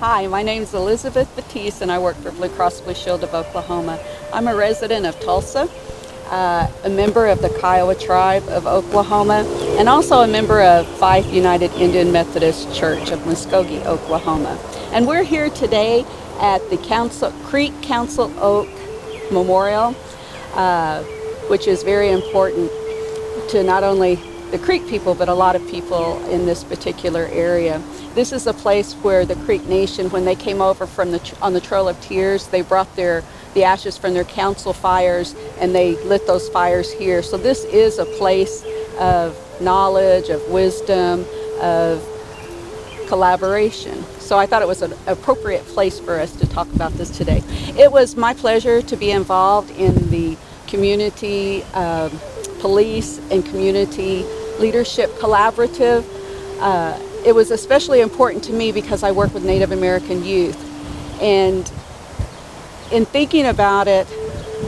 Hi, my name is Elizabeth Battiest and I work for Blue Cross Blue Shield of Oklahoma. I'm a resident of Tulsa, a member of the Kiowa tribe of Oklahoma, and also a member of Fife United Indian Methodist Church of Muskogee, Oklahoma. And we're here today at the Creek Council Oak Memorial, which is very important to not only the Creek people, but a lot of people in this particular area. This is a place where the Creek Nation, when they came over on the Trail of Tears, they brought the ashes from their council fires and they lit those fires here. So this is a place of knowledge, of wisdom, of collaboration. So I thought it was an appropriate place for us to talk about this today. It was my pleasure to be involved in the community police and community leadership collaborative. It was especially important to me because I work with Native American youth. And in thinking about it,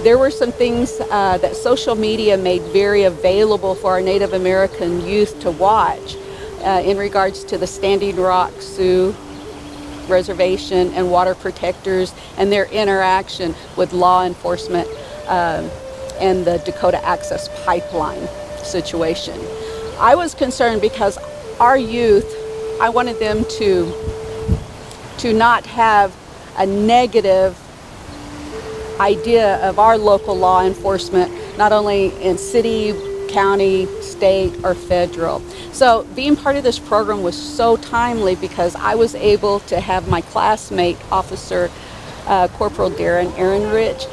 there were some things that social media made very available for our Native American youth to watch in regards to the Standing Rock Sioux Reservation and water protectors and their interaction with law enforcement and the Dakota Access Pipeline situation. I was concerned because our youth, I wanted them to not have a negative idea of our local law enforcement, not only in city, county, state, or federal. So being part of this program was so timely because I was able to have my classmate, Officer Corporal Daren Ehrenrich,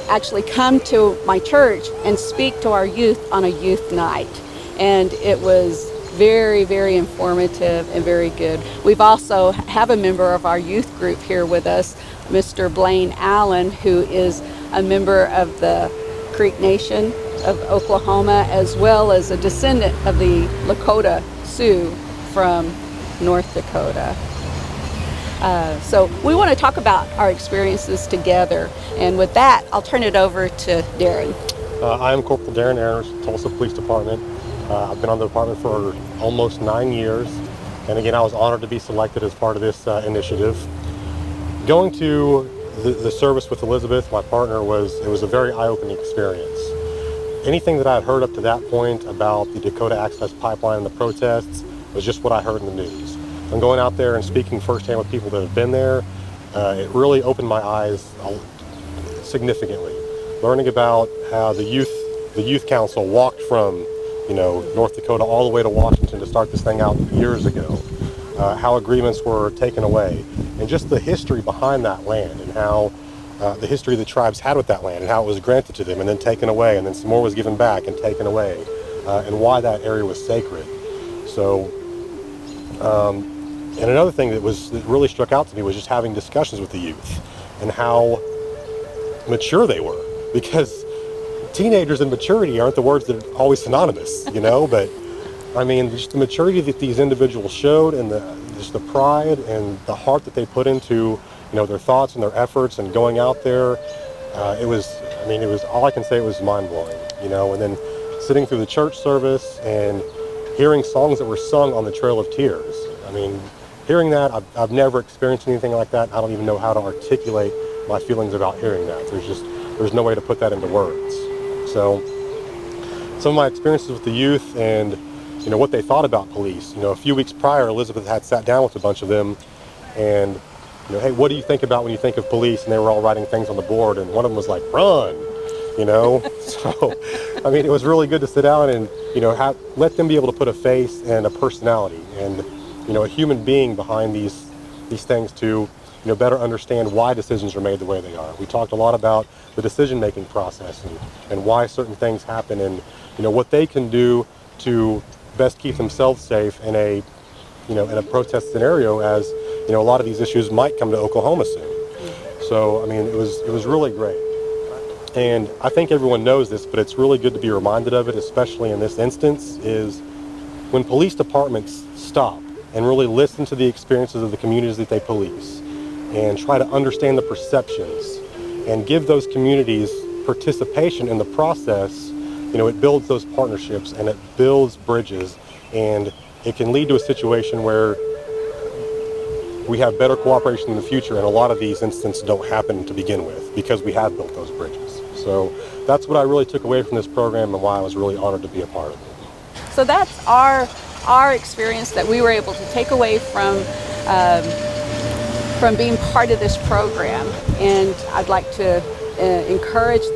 actually come to my church and speak to our youth on a youth night. And it was very, very informative and very good. We've also have a member of our youth group here with us, Mr. Blaine Allen, who is a member of the Creek Nation of Oklahoma, as well as a descendant of the Lakota Sioux from North Dakota. So we want to talk about our experiences together. And with that, I'll turn it over to Daren. I am Corporal Daren Ehrenrich, Tulsa Police Department. I've been on the department for almost 9 years. And again, I was honored to be selected as part of this initiative. Going to the service with Elizabeth, my partner, it was a very eye-opening experience. Anything that I had heard up to that point about the Dakota Access Pipeline and the protests was just what I heard in the news. And going out there and speaking firsthand with people that have been there, it really opened my eyes significantly. Learning about how the youth council walked from North Dakota all the way to Washington to start this thing out years ago, how agreements were taken away, and just the history behind that land and how the history the tribes had with that land and how it was granted to them and then taken away and then some more was given back and taken away, and why that area was sacred. So, and another thing that really struck out to me was just having discussions with the youth and how mature they were, because teenagers and maturity aren't the words that are always synonymous, but I mean, just the maturity that these individuals showed and just the pride and the heart that they put into, their thoughts and their efforts and going out there, it was all I can say, it was mind-blowing, and then sitting through the church service and hearing songs that were sung on the Trail of Tears. I mean, hearing that, I've never experienced anything like that. I don't even know how to articulate my feelings about hearing that. There's no way to put that into words. So some of my experiences with the youth and what they thought about police. A few weeks prior, Elizabeth had sat down with a bunch of them and hey, what do you think about when you think of police? And they were all writing things on the board, and one of them was like, run, So, I mean, it was really good to sit down and, let them be able to put a face and a personality and, a human being behind these things to, better understand why decisions are made the way they are. We talked a lot about the decision-making process and why certain things happen and, what they can do to best keep themselves safe in a protest scenario, as a lot of these issues might come to Oklahoma soon. So I mean, it was really great, and I think everyone knows this, but it's really good to be reminded of it, especially in this instance, is when police departments stop and really listen to the experiences of the communities that they police and try to understand the perceptions and give those communities participation in the process. It builds those partnerships and it builds bridges, and it can lead to a situation where we have better cooperation in the future, and a lot of these incidents don't happen to begin with because we have built those bridges. So that's what I really took away from this program and why I was really honored to be a part of it. So that's our experience that we were able to take away from being part of this program. And I'd like to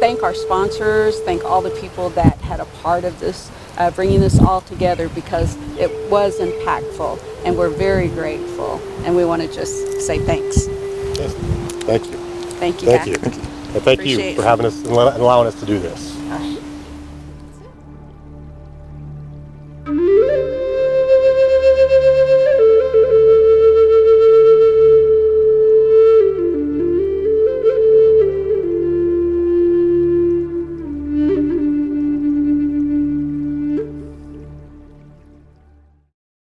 thank our sponsors, thank all the people that had a part of this, bringing this all together, because it was impactful, and we're very grateful, and we want to just say thanks. Yes. Thank you. Thank you. Thank you. Thank you. And thank you Appreciate for it. having us and allowing us to do this.